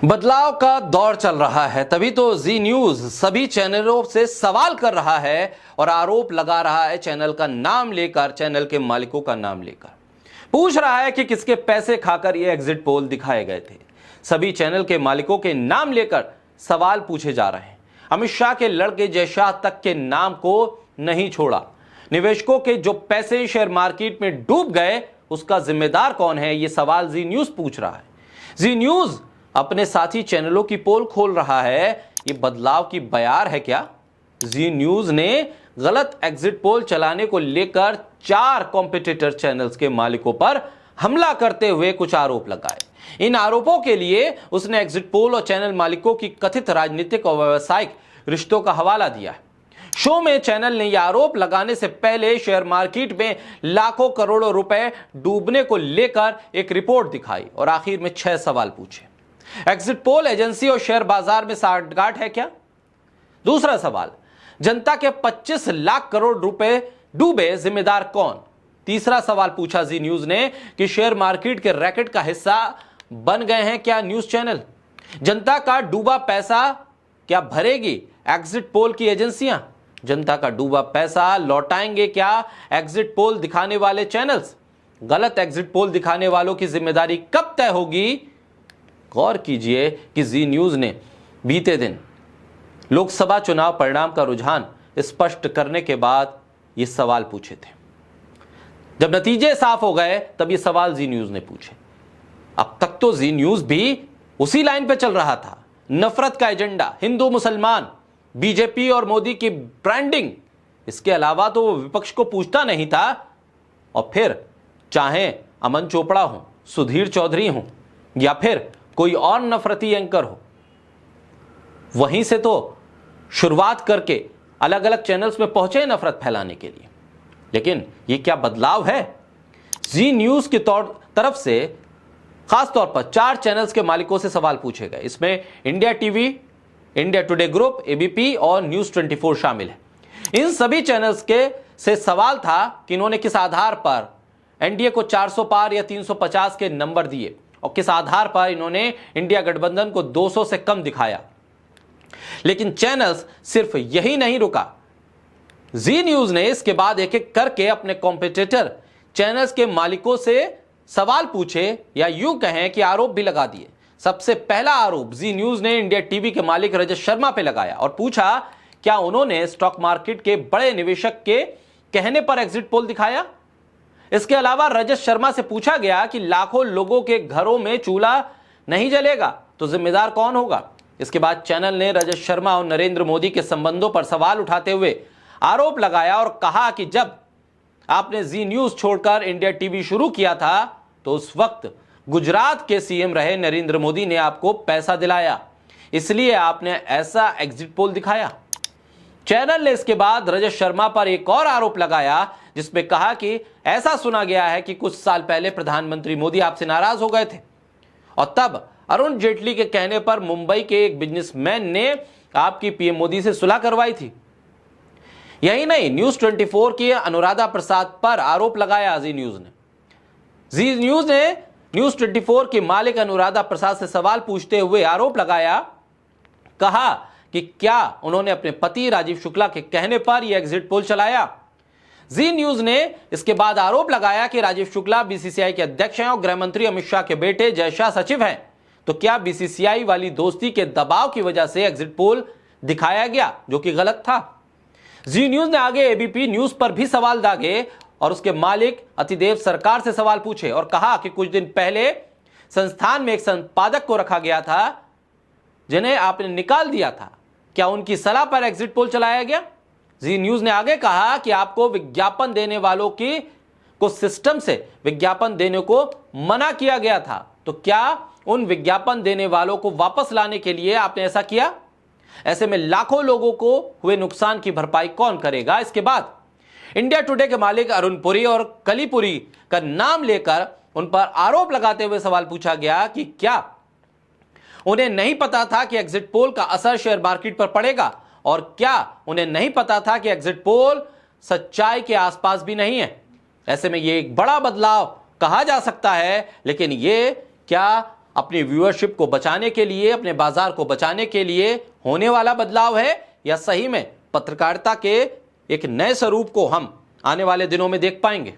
बदलाव का दौर चल रहा है, तभी तो जी न्यूज सभी चैनलों से सवाल कर रहा है और आरोप लगा रहा है चैनल का नाम लेकर, चैनल के मालिकों का नाम लेकर। पूछ रहा है कि किसके पैसे खाकर ये एग्जिट पोल दिखाए गए थे। सभी चैनल के मालिकों के नाम लेकर सवाल पूछे जा रहे हैं। अमित शाह के लड़के जय शाह तक के नाम को नहीं छोड़ा। निवेशकों के जो पैसे शेयर मार्केट में डूब गए, उसका जिम्मेदार कौन है, ये सवाल जी न्यूज पूछ रहा है। जी न्यूज अपने साथी चैनलों की पोल खोल रहा है। ये बदलाव की बयार है क्या? जी न्यूज ने गलत एग्जिट पोल चलाने को लेकर 4 कॉम्पिटिटर चैनल्स के मालिकों पर हमला करते हुए कुछ आरोप लगाए। इन आरोपों के लिए उसने एग्जिट पोल और चैनल मालिकों की कथित राजनीतिक और व्यावसायिक रिश्तों का हवाला दिया है। शो में चैनल ने यह आरोप लगाने से पहले शेयर मार्केट में लाखों करोड़ों रुपए डूबने को लेकर एक रिपोर्ट दिखाई और आखिर में 6 सवाल पूछे। एग्जिट पोल एजेंसी और शेयर बाजार में साठगांठ है क्या? दूसरा सवाल, जनता के 25 लाख करोड़ रुपए डूबे, जिम्मेदार कौन? तीसरा सवाल पूछा जी न्यूज ने कि शेयर मार्केट के रैकेट का हिस्सा बन गए हैं क्या न्यूज चैनल? जनता का डूबा पैसा क्या भरेगी एग्जिट पोल की एजेंसियां? जनता का डूबा पैसा लौटाएंगे क्या एग्जिट पोल दिखाने वाले चैनल्स? गलत एग्जिट पोल दिखाने वालों की जिम्मेदारी कब तय होगी? गौर कीजिए कि जी न्यूज ने बीते दिन लोकसभा चुनाव परिणाम का रुझान स्पष्ट करने के बाद ये सवाल पूछे थे। जब नतीजे साफ हो गए तब ये सवाल जी न्यूज ने पूछे। अब तक तो जी न्यूज भी उसी लाइन पे चल रहा था, नफरत का एजेंडा, हिंदू मुसलमान, बीजेपी और मोदी की ब्रांडिंग। इसके अलावा तो वो विपक्ष को पूछता नहीं था। और फिर चाहे अमन चोपड़ा हो, सुधीर चौधरी हो या फिर कोई और नफरती एंकर हो, वहीं से तो शुरुआत करके अलग अलग चैनल्स में पहुंचे नफरत फैलाने के लिए। लेकिन ये क्या बदलाव है? जी न्यूज की तरफ से खासतौर पर 4 चैनल्स के मालिकों से सवाल पूछे गए। इसमें India TV, India today group, ABP और न्यूज 24 शामिल है। इन सभी चैनल्स के से सवाल था कि इन्होंने किस आधार पर एनडीए को 400 पार या 350 के नंबर दिए और किस आधार पर इन्होंने इंडिया गठबंधन को 200 से कम दिखाया। लेकिन चैनल्स सिर्फ यही नहीं रुका। जी न्यूज ने इसके बाद एक एक करके अपने कॉम्पिटिटर चैनल्स के मालिकों से सवाल पूछे या यूं कहें कि आरोप भी लगा दिए। सबसे पहला आरोप जी न्यूज ने इंडिया टीवी के मालिक रजत शर्मा पे लगाया और पूछा क्या उन्होंने स्टॉक मार्केट के बड़े निवेशक के कहने पर एग्जिट पोल दिखाया। इसके अलावा रजत शर्मा से पूछा गया कि लाखों लोगों के घरों में चूल्हा नहीं जलेगा तो जिम्मेदार कौन होगा। इसके बाद चैनल ने रजत शर्मा और नरेंद्र मोदी के संबंधों पर सवाल उठाते हुए आरोप लगाया और कहा कि जब आपने जी न्यूज छोड़कर इंडिया टीवी शुरू किया था तो उस वक्त गुजरात के सीएम रहे नरेंद्र मोदी ने आपको पैसा दिलाया, इसलिए आपने ऐसा एग्जिट पोल दिखाया। चैनल ने इसके बाद रजत शर्मा पर एक और आरोप लगाया जिसमें कहा कि ऐसा सुना गया है कि कुछ साल पहले प्रधानमंत्री मोदी आपसे नाराज हो गए थे और तब अरुण जेटली के कहने पर मुंबई के एक बिजनेसमैन ने आपकी पीएम मोदी से सुलह करवाई थी। यही नहीं, न्यूज 24 की अनुराधा प्रसाद पर आरोप लगाया जी न्यूज ने। जी न्यूज ने न्यूज 24 की मालिक अनुराधा प्रसाद से सवाल पूछते हुए आरोप लगाया, कहा कि क्या उन्होंने अपने पति राजीव शुक्ला के कहने पर यह एग्जिट पोल चलाया। जी न्यूज ने इसके बाद आरोप लगाया कि राजीव शुक्ला बीसीसीआई के अध्यक्ष हैं और गृह मंत्री अमित शाह के बेटे जय शाह सचिव हैं, तो क्या बीसीसीआई वाली दोस्ती के दबाव की वजह से एग्जिट पोल दिखाया गया, जो कि गलत था। जी न्यूज ने आगे एबीपी न्यूज पर भी सवाल दागे और उसके मालिक अतिदेव सरकार से सवाल पूछे और कहा कि कुछ दिन पहले संस्थान में एक संपादक को रखा गया था जिन्हें आपने निकाल दिया था, क्या उनकी सलाह पर एग्जिट पोल चलाया गया। जी न्यूज ने आगे कहा कि आपको विज्ञापन देने वालों की को सिस्टम से विज्ञापन देने को मना किया गया था, तो क्या उन विज्ञापन देने वालों को वापस लाने के लिए आपने ऐसा किया। ऐसे में लाखों लोगों को हुए नुकसान की भरपाई कौन करेगा। इसके बाद इंडिया टुडे के मालिक अरुण पुरी और कलीपुरी का नाम लेकर उन पर आरोप लगाते हुए सवाल पूछा गया कि क्या उन्हें नहीं पता था कि एग्जिट पोल का असर शेयर मार्केट पर पड़ेगा और क्या उन्हें नहीं पता था कि एग्जिट पोल सच्चाई के आसपास भी नहीं है। ऐसे में यह एक बड़ा बदलाव कहा जा सकता है, लेकिन यह क्या अपनी व्यूअरशिप को बचाने के लिए, अपने बाजार को बचाने के लिए होने वाला बदलाव है, या सही में पत्रकारिता के एक नए स्वरूप को हम आने वाले दिनों में देख पाएंगे?